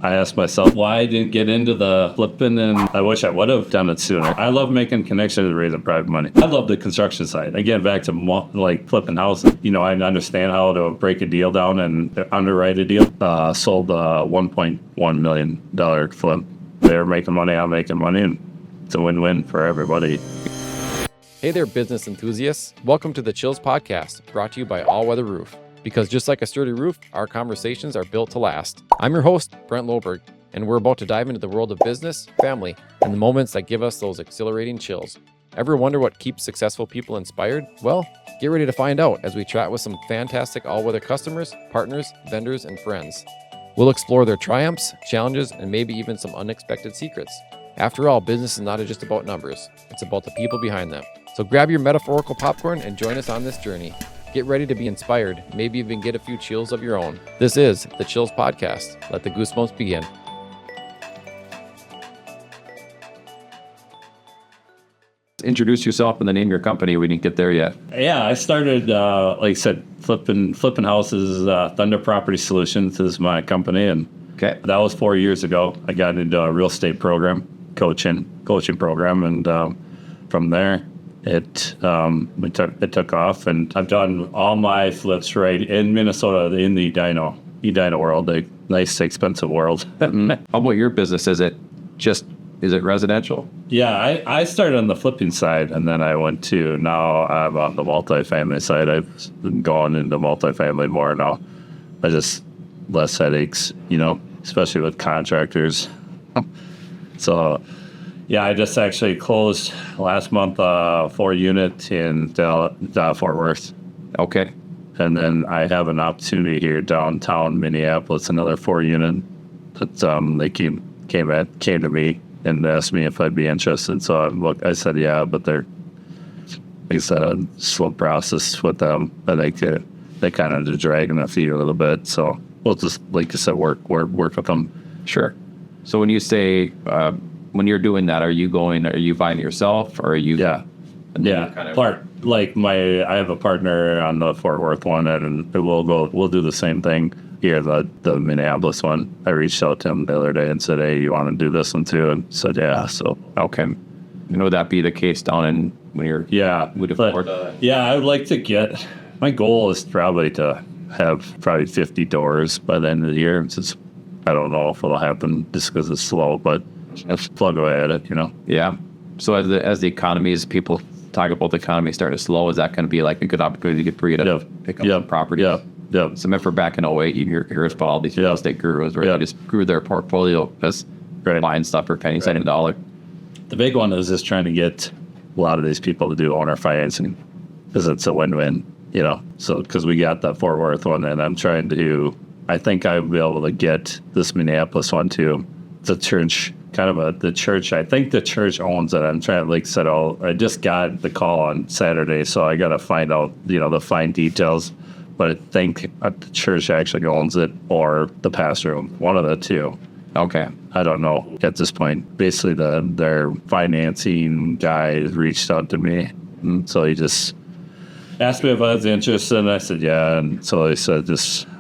I asked myself why I didn't get into the flipping, and I wish I would have done it sooner. I love making connections and raising private money. I love the construction side. Again, back to like flipping houses. I understand how to break a deal down and underwrite a deal. Sold a $1.1 million flip. They're making money, I'm making money, and it's a win-win for everybody. Hey there, business enthusiasts. Welcome to the Chills Podcast, brought to you by Allweather Roof. Because just like a sturdy roof, our conversations are built to last. I'm your host, Brent Loberg, and we're about to dive into the world of business, family, and the moments that give us those exhilarating chills. Ever wonder what keeps successful people inspired? Well, get ready to find out as we chat with some fantastic all-weather customers, partners, vendors, and friends. We'll explore their triumphs, challenges, and maybe even some unexpected secrets. After all, business is not just about numbers. It's about the people behind them. So grab your metaphorical popcorn and join us on this journey. Get ready to be inspired, maybe even get a few chills of your own. This is the Chills Podcast. Let the goosebumps begin. Introduce yourself and the name of your company. We didn't get there yet. Yeah, I started, like I said, flipping houses. Thunder Property Solutions is my company, and Okay. that was 4 years ago. I got into a real estate program, coaching program, and from there, it took off, and I've done all my flips right in Minnesota, in the Edina world, the nice expensive world. How about your business? Is it residential? Yeah, I started on the flipping side, and then I went to, now I'm on the multifamily side. I've been going into multifamily more now. I just less headaches, especially with contractors. So, yeah, I just actually closed last month 4 unit in Fort Worth. Okay. And then I have an opportunity here downtown Minneapolis, another 4 unit that they came to me and asked me if I'd be interested. So I said yeah, but they're, like I said, a slow process with them. I think they kind of just dragging their feet a little bit. So we'll just, like I said, work with them. Sure. So when you say when you're doing that, are you buying yourself, or are you? Yeah. Kind of, I have a partner on the Fort Worth one, and we'll do the same thing here, the Minneapolis one. I reached out to him the other day and said, hey, you want to do this one too? And said, yeah. So, okay. Would that be the case down in when you're? Yeah. Yeah, I would like to my goal is probably to have 50 doors by the end of the year. Since I don't know if it'll happen just because it's slow, but let's plug away at it, Yeah. So as the economy, as people talk about the economy starting to slow, is that going to be like a good opportunity to get for you to pick up some property? Yeah. Yeah. So remember back in 08, you hear about all these real estate gurus where they just grew their portfolio because buying stuff for pennies on a dollar. The big one is just trying to get a lot of these people to do owner financing because it's a win-win, So because we got that Fort Worth one, and I'm trying to, I think I'll be able to get this Minneapolis one too. The church, the church, I think the church owns it. I'm trying to, like I said, I just got the call on Saturday, so I got to find out, the fine details. But I think the church actually owns it, or the pastor, one of the two. Okay. I don't know at this point. Basically, their financing guy reached out to me, and so he just asked me if I was interested, and I said yeah. And so he said,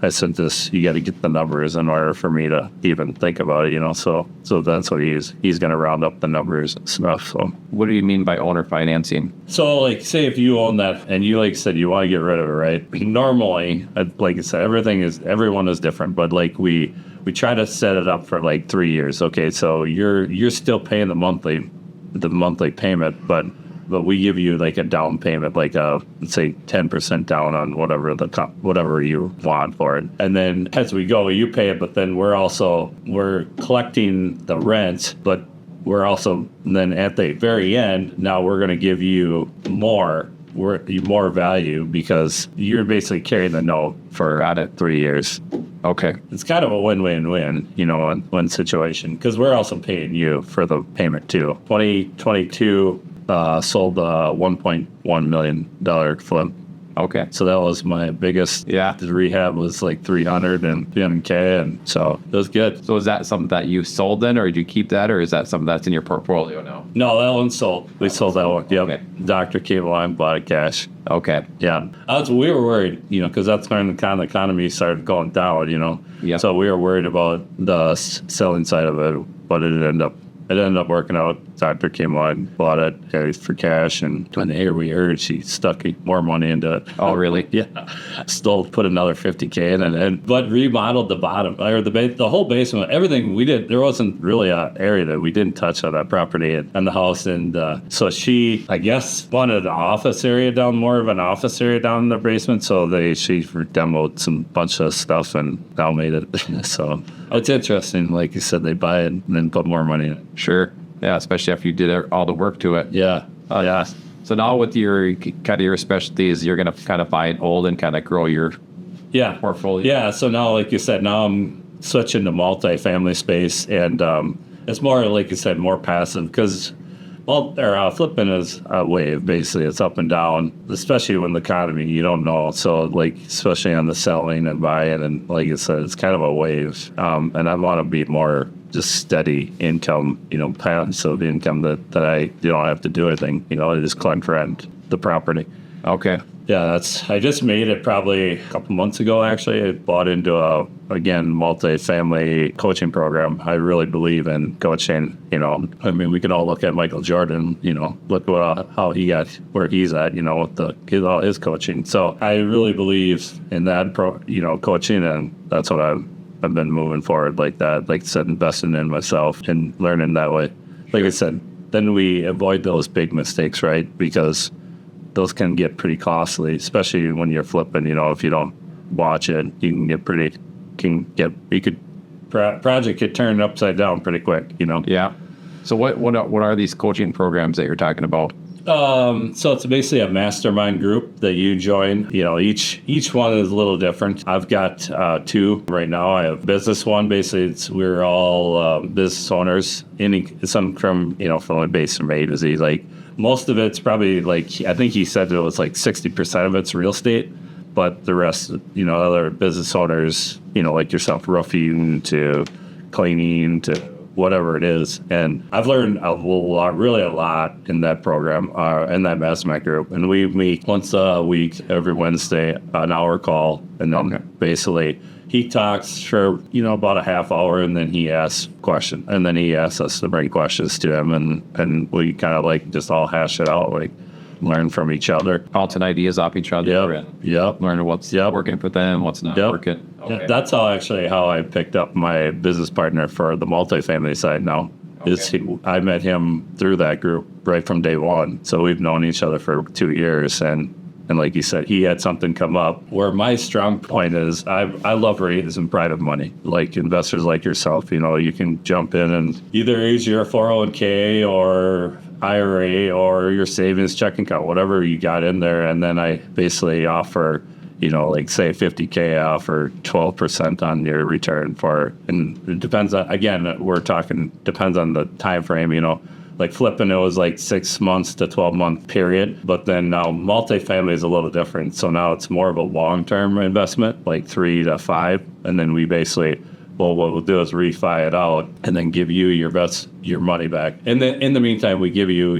I sent this. You got to get the numbers in order for me to even think about it, So that's what he's going to round up the numbers and stuff. So what do you mean by owner financing? So, like, say if you own that and you, like said, you want to get rid of it, right? Normally, like I said, everyone is different, but like we try to set it up for like 3 years. Okay, so you're still paying the monthly payment, but we give you like a down payment, like let's say 10% down on whatever you want for it. And then as we go, you pay it, but then we're collecting the rent, but we're also, then at the very end, now we're going to give you more value because you're basically carrying the note for out of 3 years. Okay. It's kind of a win-win-win, in one situation, because we're also paying you for the payment too. 2022 sold a $1.1 million flip. Okay. So that was my biggest. Yeah. The rehab was like 300K, and so it was good. So is that something that you sold then, or did you keep that, or is that something that's in your portfolio now? No, that one sold. We sold that one. Yep. Okay. Doctor came along, bought it cash. Okay. Yeah. We were worried, because that's when the economy started going down, Yeah. So we were worried about the selling side of it, but it ended up working out. Doctor came on, bought it for cash, and when we heard she stuck more money into it. Oh, really? Yeah. Still put another 50K in it, but remodeled the bottom, or the whole basement, everything we did. There wasn't really an area that we didn't touch on that property and the house. And so she, I guess, wanted an office area down, more of an office area down in the basement. So she demoed some bunch of stuff and now made it. So it's interesting. Like you said, they buy it and then put more money in it. Sure. Yeah, especially after you did all the work to it. Yeah. Yeah. So now with your specialties, you're going to kind of buy and hold and kind of grow your portfolio. Yeah. So now, like you said, now I'm switching to multifamily space, and it's more, like you said, more passive because flipping is a wave. Basically, it's up and down, especially when the economy, you don't know. So especially on the selling and buying, and like you said, it's kind of a wave. And I want to be more just steady income, passive income that I don't have to do anything. I just collect rent, the property. Okay. Yeah, I just made it probably a couple months ago, actually. I bought into multi-family coaching program. I really believe in coaching. We can all look at Michael Jordan, look how he got where he's at, with all his coaching. So I really believe in that, coaching, and that's what I've been moving forward like that. Like I said, investing in myself and learning that way. Like I said, then we avoid those big mistakes, right? Because those can get pretty costly, especially when you're flipping. If you don't watch it, you can project could turn upside down pretty quick. Yeah. So what are these coaching programs that you're talking about? So it's basically a mastermind group that you join. Each one is a little different. I've got 2 right now. I have business one. Basically, we're all business owners. Some from based in A to Z. Like most of it's probably I think he said it was 60% of it's real estate, but the rest, other business owners, like yourself, roofing to cleaning to whatever it is. And I've learned really a lot in that program, in that mastermind group. And we meet once a week, every Wednesday, an hour call. And then basically he talks for, about a half hour, and then he asks questions. And then he asks us to bring questions to him. And we kind of just all hash it out, learn from each other. Bouncing ideas off each other. Yep. Learn what's working for them, what's not working. Okay. Yeah, that's how I picked up my business partner for the multifamily side now. Okay. I met him through that group right from day one. So we've known each other for 2 years. And like you said, he had something come up where my strong point is I love raising private money. Like investors like yourself, you can jump in and either use your 401k or IRA or your savings checking account, whatever you got in there. And then I basically offer, say 50K off or 12% on your return and it depends on, again, depends on the time frame, flipping, it was 6 months to 12-month period. But then now multifamily is a little different. So now it's more of a long-term investment, 3 to 5. And then we basically, what we'll do is refi it out and then give you your money back. And then in the meantime, we give you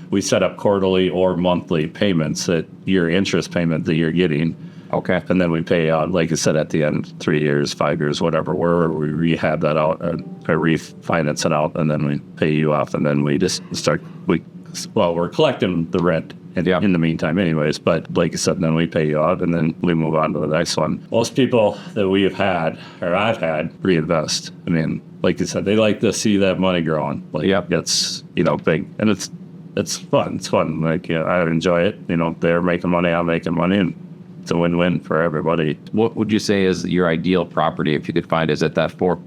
we set up quarterly or monthly payments that your interest payment that you're getting. Okay. And then we pay out, like I said, at the end, 3 years, 5 years, whatever, where we rehab that out or refinance it out, and then we pay you off. And then we just we're collecting the rent in the meantime anyways. But like I said, then we pay you out and then we move on to the next one. Most people that I've had reinvest. Like you said, they like to see that money growing. It's, big. And it's fun. It's fun. I enjoy it. They're making money, I'm making money, and it's a win-win for everybody. What would you say is your ideal property if you could find? Is it that four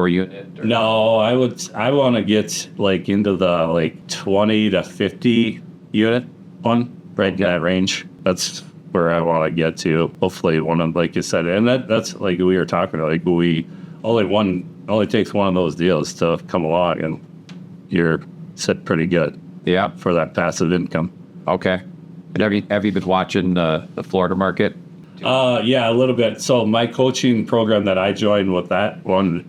unit? Or? No, I want to get into the 20 to 50 unit one, right in that range. That's where I want to get to. Hopefully one of, like you said, and that's like we were talking about, only takes one of those deals to come along and you're set pretty good. Yeah. For that passive income. Okay. And have you been watching the Florida market? Yeah, a little bit. So my coaching program that I joined with that one,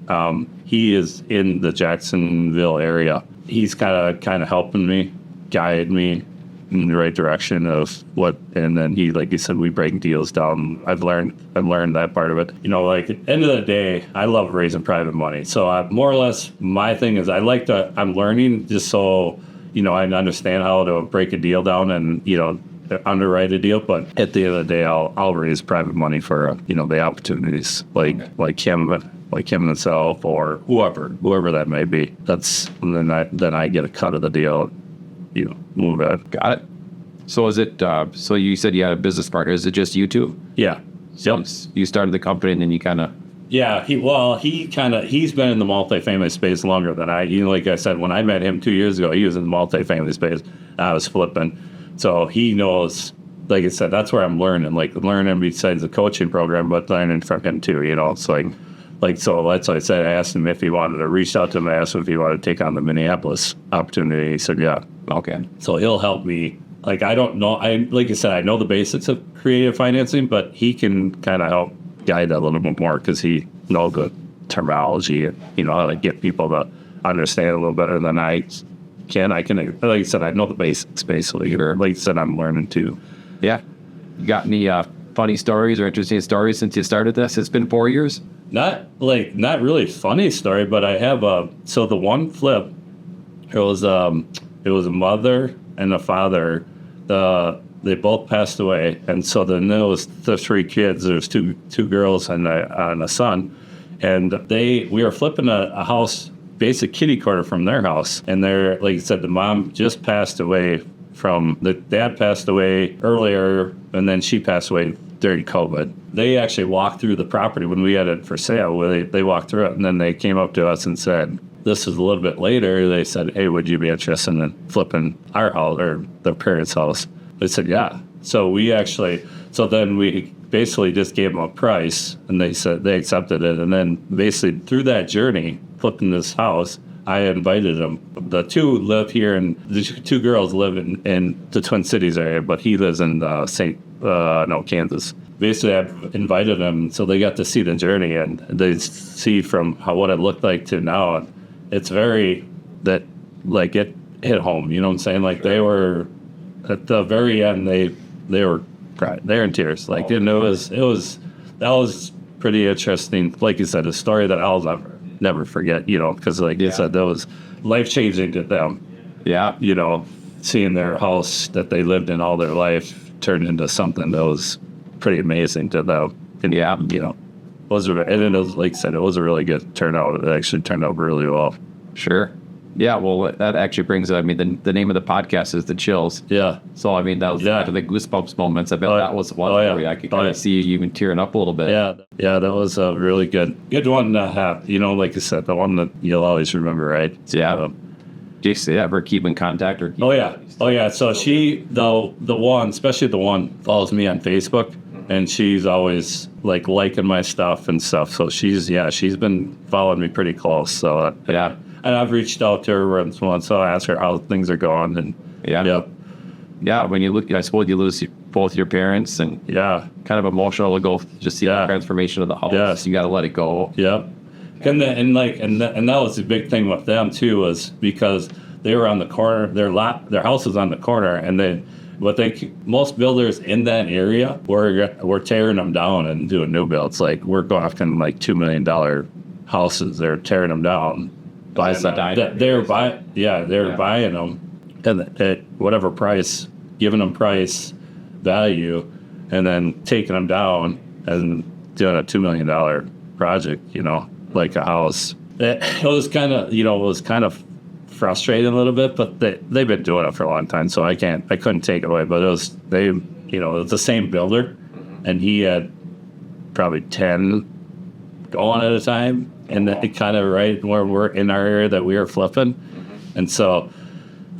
he is in the Jacksonville area. He's kind of helping me, guide me in the right direction of what, and then he, like you said, we break deals down. I've learned that part of it. You know, like at the end of the day, I love raising private money. So more or less, my thing is I'm learning just so, you know, I understand how to break a deal down and, you know, underwrite a deal. But at the end of the day, I'll raise private money for, you know, the opportunities like him himself or whoever that may be. Then I get a cut of the deal. You know, move it. Got it. So is it, so you said you had a business partner. Is it just you two? Yeah. So you started the company and then you kind of. Yeah. He's been in the multifamily space longer than like I said, when I met him 2 years ago, he was in the multifamily space. I was flipping. So he knows, like I said, that's where I'm learning besides the coaching program, but learning from him too, you know. It's so that's what I said. I asked him if he wanted to reach out to him. I asked him if he wanted to take on the Minneapolis opportunity. He said, yeah. Okay. So he'll help me. Like, I don't know. Like I said, I know the basics of creative financing, but he can kind of help guide that a little bit more because he knows the terminology and, you know, how to get people to understand a little better than I can. Like I said, I know the basics basically. Or like I said, I'm learning too. Yeah. You got any funny stories or interesting stories since you started this? It's been 4 years. Not really funny story, but I have so the one flip, it was a mother and a father. They both passed away, and so then there was the three kids. There's two girls and a son, and we were flipping a house, basic kitty corner from their house, and they're, like I said, the mom just passed away the dad passed away earlier, and then she passed away during COVID. They actually walked through the property when we had it for sale. They walked through it, and then they came up to us and said, this is a little bit later. They said, hey, would you be interested in flipping our house or their parents' house? They said, yeah. So then we basically just gave them a price, and they said they accepted it. And then basically through that journey, flipping this house, I invited them. The two live here, and the two girls live in the Twin Cities area, but he lives in Kansas. Basically, I've invited them, so they got to see the journey, and they see from what it looked like to now. And it's very that, like, it hit home. You know what I'm saying? Like, they were at the very end. They were crying. They were in tears. Like, that was pretty interesting. Like you said, a story that I'll never forget. You know, because like you said, that was life changing to them. Yeah. You know, seeing their house that they lived in all their life turned into something that was pretty amazing to them. And yeah, you know, it was like I said, it was a really good turnout. It actually turned out really well. Sure. Yeah, well, that actually brings it. I mean, the name of the podcast is The Chills. Yeah. So, I mean, that was the goosebumps moments. I bet that was one where I could kind of see you even tearing up a little bit. Yeah. Yeah, that was a really good one to have. You know, like I said, the one that you'll always remember, right? Yeah. Do you ever keep in contact? Oh, yeah. So the one, especially the one, follows me on Facebook. And she's always like liking my stuff and stuff. So she's been following me pretty close. So yeah. And I've reached out to her once in a while, so I ask her how things are going. And yeah. When you look, I suppose you lose both your parents, and kind of emotional to go just see the transformation of the house. Yeah. You got to let it go. Yeah. And that was the big thing with them too, was because they were on the corner. Their house was on the corner, and then most builders in that area were tearing them down and doing new builds. Like, we're talking like $2 million houses. They're tearing them down. They were buying them, and at whatever price, giving them price value, and then taking them down and doing a $2 million project. You know, like a house. It was kind of frustrating a little bit, but they've been doing it for a long time, so I couldn't take it away. But it was the same builder, and he had probably 10 going at a time, and it kind of right where we're in our area that we were flipping. And so,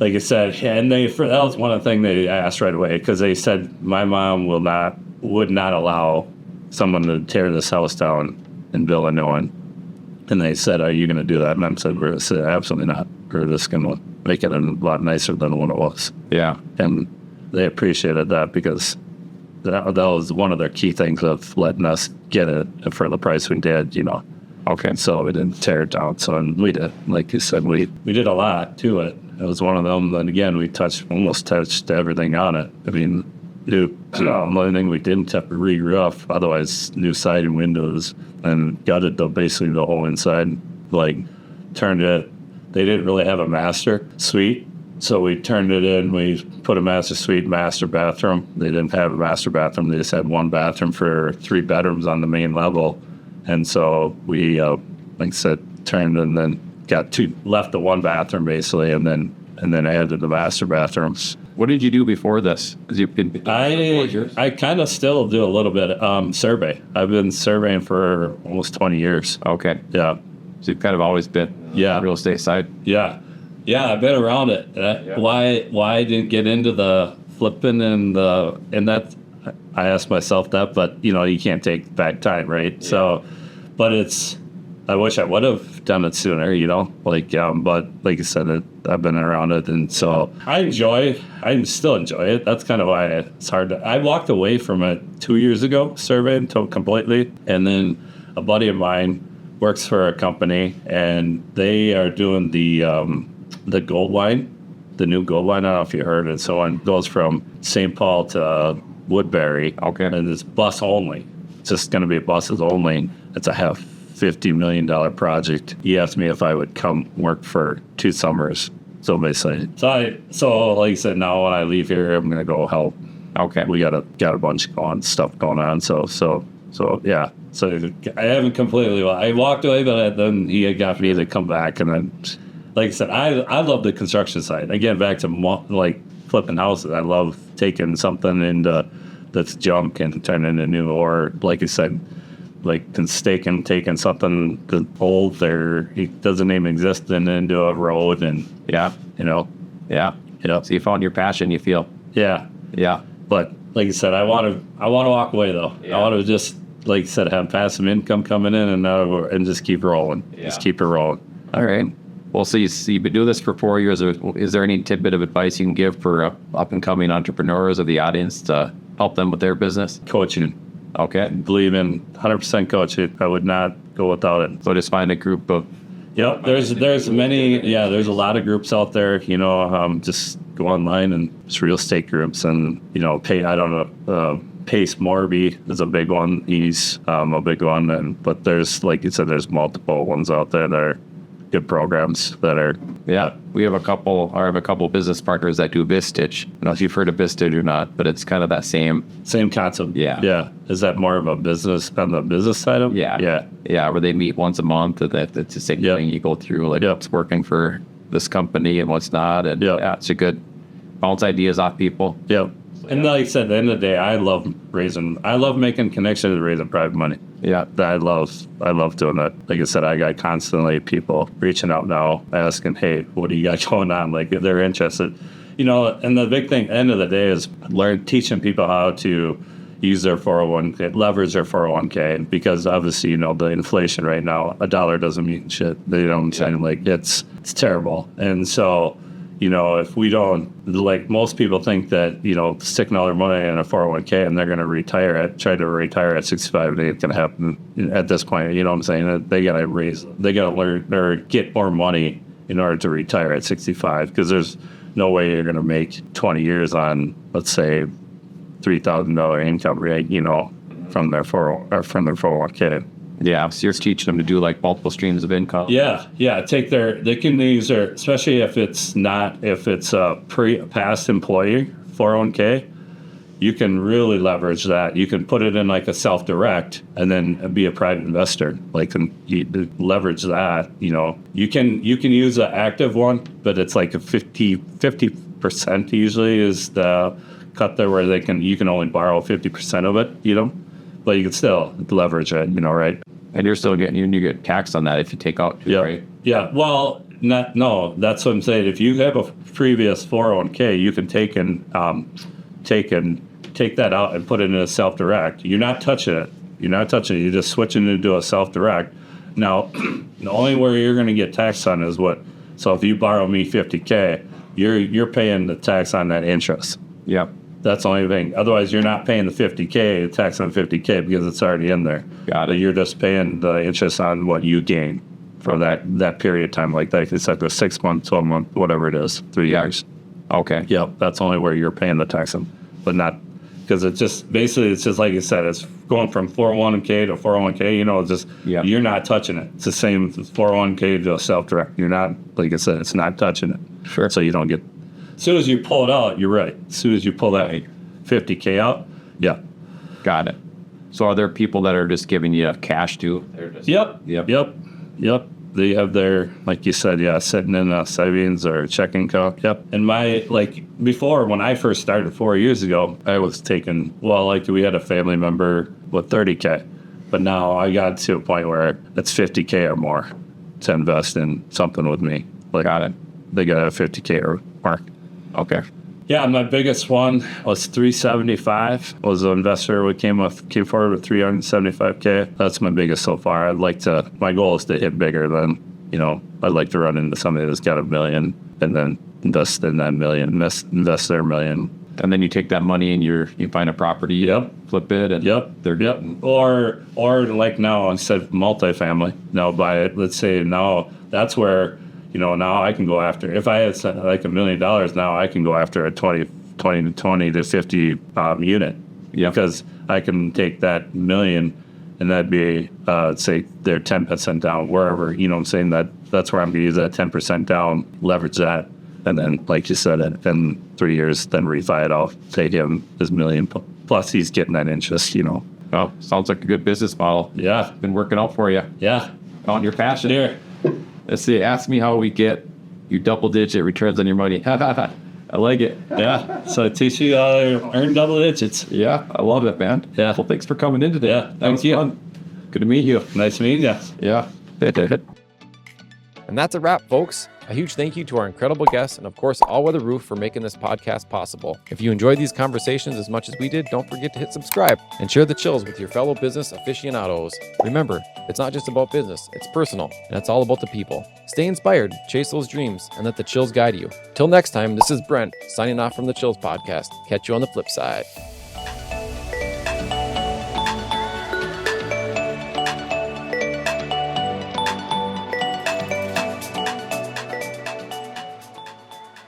like I said, and that was one of the things they asked right away, because they said my mom would not allow someone to tear this house down and build a new one. And they said, are you going to do that? And I said, absolutely not. We're just going to make it a lot nicer than what it was. Yeah. And they appreciated that because that was one of their key things of letting us get it for the price we did, Okay. So we didn't tear it down. So, and we did, like you said, we did a lot to it. It was one of them. And again, we almost touched everything on it. I mean, the only thing we didn't have to re-roof, otherwise new siding, windows, and gutted basically the whole inside. Like turned it. They didn't really have a master suite, so we turned it in. We put a master suite, master bathroom. They didn't have a master bathroom. They just had one bathroom for 3 bedrooms on the main level. And so we, like I said, turned and then left the 1 bathroom basically, and then added the master bathrooms. What did you do before this? 'Cause you've been I kind of still do a little bit survey. I've been surveying for almost 20 years. Okay. Yeah. So you've kind of always been Yeah. real estate side. Yeah. I've been around it. Why I didn't get into the flipping and that, I asked myself that, but you can't take back time, right? Yeah. So, but I wish I would have done it sooner, but like I said, I've been around it, and so I still enjoy it. That's kind of why it's hard I walked away from it 2 years ago, surveyed completely, and then a buddy of mine works for a company, and they are doing the gold line, the new gold line. I don't know if you heard it. So it goes from St. Paul to Woodbury. Okay. And it's bus only. It's just going to be buses only. It's a $50 million project. He asked me if I would come work for 2 summers. So basically, so like I said, now when I leave here, I'm going to go help. Okay. We got a bunch of stuff going on. So yeah. So I haven't completely. I walked away, but then he got me to come back, and then, like I said, I love the construction side. Again, back to like flipping houses. I love taking something that's junk and turning it into new, or like you said, like taking something that's old there, it doesn't even exist, and into a road, and Yeah. So you found your passion, you feel. Yeah. But like I said, I want to walk away though. Yeah. I want to just, like I said, have passive income coming in, and just keep rolling. Yeah. Just keep it rolling. All right. Well, so you've been doing this for 4 years. Is there any tidbit of advice you can give for up-and-coming entrepreneurs of the audience to help them with their business? Coaching. Okay. Believe in 100% coaching. I would not go without it. So just find a group of... Yep. There's many. Yeah. There's a lot of groups out there. Just go online, and it's real estate groups, and Pace Morby is a big one. He's a big one, but there's, like you said, there's multiple ones out there that are good programs that are. Yeah, I have a couple business partners that do Bistitch. I don't know if you've heard of Bistitch or not, but it's kind of that same concept. Yeah. Yeah. Is that more of a business on the business side of it? Yeah. Yeah, where they meet once a month, and it's the same thing you go through, like what's working for this company and what's not. And it's a good bounce ideas off people. Yep. And like I said, at the end of the day, I love making connections and raising private money. Yeah. I love doing that. Like I said, I got constantly people reaching out now, asking, hey, what do you got going on? Like, if they're interested. And the big thing at the end of the day is teaching people how to use their 401k, leverage their 401k, because obviously, the inflation right now, $1 doesn't mean shit. They don't sound like it's terrible. And so, if we don't, like most people think that, sticking all their money in a 401k and they're going to try to retire at 65, it ain't going to happen at this point. You know what I'm saying? They got to learn or get more money in order to retire at 65, because there's no way you're going to make 20 years on, let's say, $3,000 income rate, from their 401k. Yeah, so you're teaching them to do like multiple streams of income. Yeah. They can use their, especially if it's a past employee 401k, you can really leverage that. You can put it in like a self-direct and then be a private investor. Like, and you leverage that. You can use an active one, but it's like a 50% usually is the cut there, where you can only borrow 50% of it. But you can still leverage it, right? And you're still you get taxed on that if you take out, right? Yeah. Well, no, that's what I'm saying. If you have a previous 401k, you can take that out and put it in a self-direct. You're not touching it. You're just switching it into a self-direct. Now, the only where you're going to get taxed on is so if you borrow me $50K, you're paying the tax on that interest. Yep. That's the only thing. Otherwise, you're not paying the $50K, tax on $50K because it's already in there. Got it. You're just paying the interest on what you gain for that period of time. Like it's like a 6 month, 12 month, whatever it is, 3 years. Okay. Yep, that's only where you're paying the tax on, but not because it's just basically it's just like you said, it's going from 401k to 401k. You know, it's just you're not touching it. It's the same 401k to a self-direct. You're not, like I said, it's not touching it. Sure. So you don't get. As soon as you pull it out, you're right. As soon as you pull that 50K out, yeah. Got it. So are there people that are just giving you cash too? They're just, Yep. They have their, like you said, sitting in a savings or checking account. Yep. And before, when I first started 4 years ago, I was taking, we had a family member with 30K. But now I got to a point where it's 50K or more to invest in something with me. Got it. They got a 50K or more. Okay. Yeah, my biggest one was 375. Was an investor who came forward with 375K. That's my biggest so far. My goal is to hit bigger than, I'd like to run into somebody that's got $1 million and then invest in that $1 million, invest their $1 million. And then you take that money and you find a property, flip it, and they're getting. Or like now, instead of multifamily, now buy it. Let's say now that's where, now I can go after, if I had like $1 million now, I can go after a 20 to 50 unit. Yeah. Because I can take that $1 million and that'd be, say they're 10% down wherever, what I'm saying, that's where I'm going to use that 10% down, leverage that. And then, like you said, in 3 years, then refi it off, take him his $1 million. Plus he's getting that interest, Oh, sounds like a good business model. Yeah. Been working out for you. Yeah. On your passion. Here. Let's see. Ask me how we get you double-digit returns on your money. I like it. Yeah. So I teach you how to earn double digits. Yeah, I love it, man. Yeah. Well, thanks for coming in today. Yeah. Thanks, you. Good to meet you. Nice meeting you. Yeah. And that's a wrap, folks. A huge thank you to our incredible guests and, of course, Allweather Roof for making this podcast possible. If you enjoyed these conversations as much as we did, don't forget to hit subscribe and share the chills with your fellow business aficionados. Remember, it's not just about business, it's personal, and it's all about the people. Stay inspired, chase those dreams, and let the chills guide you. Till next time, this is Brent, signing off from the Chills Podcast. Catch you on the flip side.